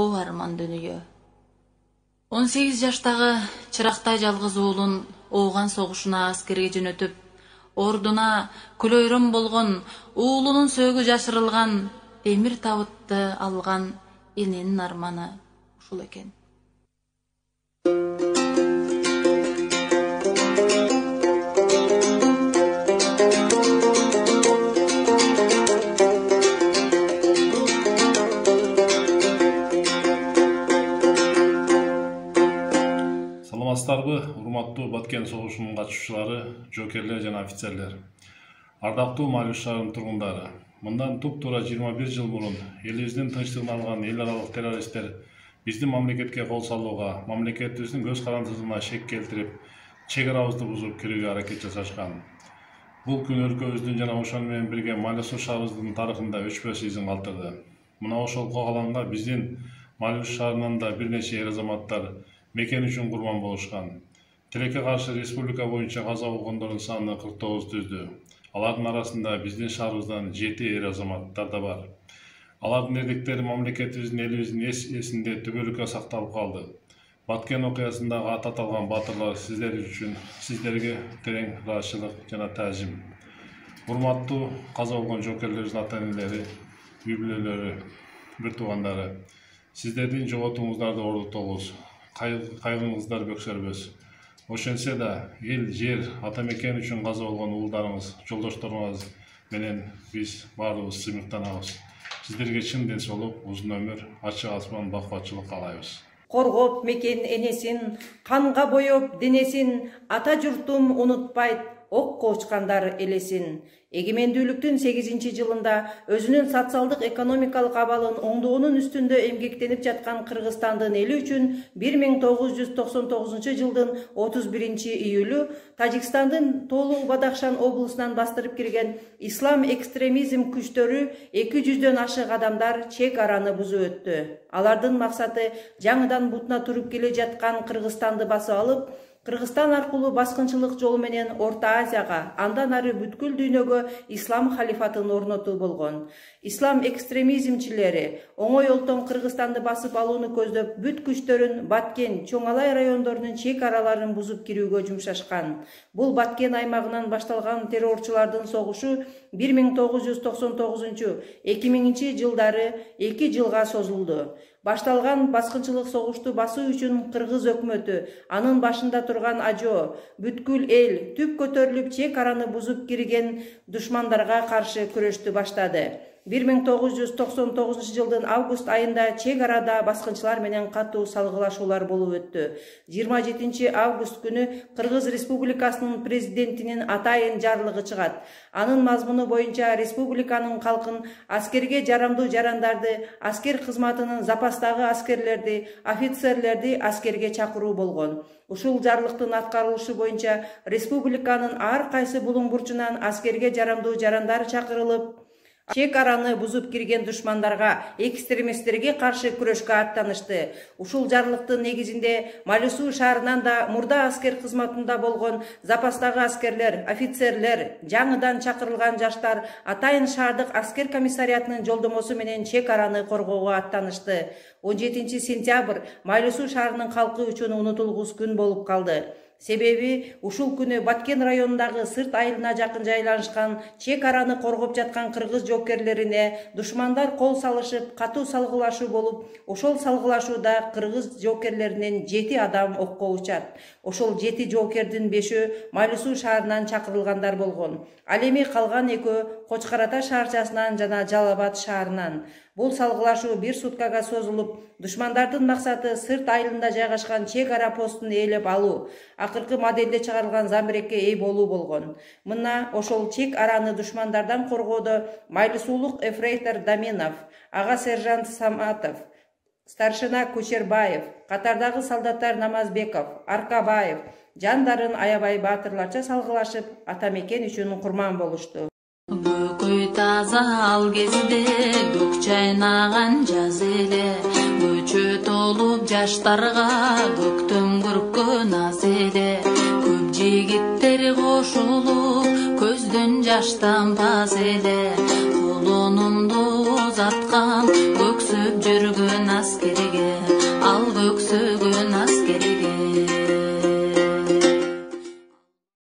о арман дөнүгө. 18 жаштагы чырактай жалгыз уулун ооган согушуна аскерге жөнөтүп, ордуна күлөйрөн болгон, уулунун сөөгү жашырылган, темир табытты алган эненин арманы ушул экен. Саламатсыздарбы, урматтуу Баткен согушунун катышуучулары, жоокерлер жана офицерлер. Ардактуу Малюш шаарынын тургундары, мындан туп-туура 21 жыл мурун элибиздин тынчтыгын алган эл аралык террористтер биздин мамлекетке кол салууга, мамлекетибиздин көз карандысына шек келтирип, чек арабызды бузуп кирүүгө аракет жасашкан. Бул күн өлкөбүздүн жана ошону менен бирге Малюш шаарыбыздын тарыхында өчпөс изин калтырды. Мына ошол каланга биздин Малюш шаарынан да бир нече эр азаматтар мекен үчүн курман болушкан. Тилекке каршы республика боюнча каза болгондордун саны 49 түздү. Алардын арасында биздин шаарыбыздан 7 эр азаматтар да бар. Алардын эрдиктери мамлекетибиздин элибиздин эсинде түбөлүккө сакталып калды. Баткен окуясындагы аты аталган батырлар сиздерге терең ыраазычылык жана таазим. Урматтуу каза болгон жоокерлерибиздин ата-энелери, үй бүлөлөрү, бир туугандары, сиздердин жоготууңуздарды ордутобуз. Кайгыңыздар бөксөрбөс. Ошентсе да эл, жер, ата мекен үчүн каза болгон уулдарыңыз, жолдошторуңуз менен биз баарыбыз сыймыктанабыз. Сиздерге чын ден соолук, узун өмүр, ачык асман, бакубатчылык каалайбыз. Коргоп мекен энесин, канга боеп денесин, ата журтум унутпайт, окко учкандар элесин. Эгемендүүлүктүн 8 жылында өзүнүн социалдык экономикалык абалын оңдоонун үстүндө эмгектенип жаткан Кыргызстандын эли үчүн 1999 жылдын 31 июлю Тажикстандын Толу Бадахшан облусунан бастырып кирген ислам экстремизм күчтөрү 200дөн ашык адамдар чек араны бузуп өттү. Алардын максаты жаңыдан бутуна туруп келе жаткан Кыргызстанды басып алып, Кыргызстан аркылуу баскынчылык жолу менен Орто Азияга, андан ары бүткүл дүйнөгө ислам халифатын орнотуу болгон. Ислам экстремизмчилери оңой олтон Кыргызстанды басып алууну көздөп, бүт күчтөрүн Баткен, Чоң Алай райондорунун чек араларын бузуп кирүүгө жумшашкан. Бул Баткен аймагынан башталган террорчулардын согушу 1999-2000 жылдары 2 жылга созулду. Башталган баскынчылык согушту басуу үчүн Кыргыз өкмөтү, анын башында турган Ажо, бүткүл эл түп көтөрүлүп чек араны бузуп кирген душмандарга каршы күрөштү баштады. 1999 жылдын август айында чек арада баскынчылар менен катуу салгылашуулар болуп өттү. 27 август күнү Кыргыз Республикасынын президентинин атайын жарлыгы чыгат. Анын мазмуну боюнча республиканын калкын аскерге жарамдуу жарандарды, аскер кызматынын запастагы аскерлерди, офицерлерди аскерге чакыруу болгон. Ушул жарлыктын аткарылышы боюнча республиканын ар кайсы булуң бурчунан аскерге жарамдуу жарандар чакырылып, чек араны бузуп кирген душмандарга, экстремисттерге каршы күрөшкө аттанышты. Ушул жарлыктын негизинде Малюш шаарынан да мурда аскер кызматында болгон запастагы аскерлер, офицерлер, жаңыдан чакырылган жаштар атайын шаардык аскер комиссариятынын жолдомосу менен чек араны коргоого аттанышты. 17 сентябрь Малюш шаарынын калкы үчүн унутулгус күн болуп калды. Себеби ушул күнү Баткен районундагы Сырт айылына жакын жайланышкан чек араны коргоп жаткан кыргыз жоокерлерине душмандар кол салышып, катуу салгылашуу болуп, ошол салгылашууда кыргыз жоокерлеринен 7 адам окко учат. Ошол 7 жоокердин 5-өө Малюш шаарынан чакырылгандар болгон. Ал эми калган 2-өө Кочкор Ата шаарчасынан жана Жалал Абад шаарынан. Бул салгылашуу 1 суткага созулуп, душмандардын максаты Сырт айылында жайгашкан чек ара постун ээлеп алуу, акыркы моделде чыгарылган замбирекке ээ болуу болгон. Мына ошол чек араны душмандардан коргоодо Майлысуулук эфрейтор Даминов, ага сержант Саматов, старшина Кучербаев, катардагы солдаттар Намазбеков, Аркабаев жандарын аябай баатырларча салгылашып, ата мекен үчүн курман болушту. Көй таза ал кезде көк чайнаган жаз эле, көчө толуп жаштарга көктөм көркөн аз эле, көп жигиттери кошулуп көздөн жаш тампас эле колунумду узаткам көксөп жүргөн аскерге ал көксөгөн аскерге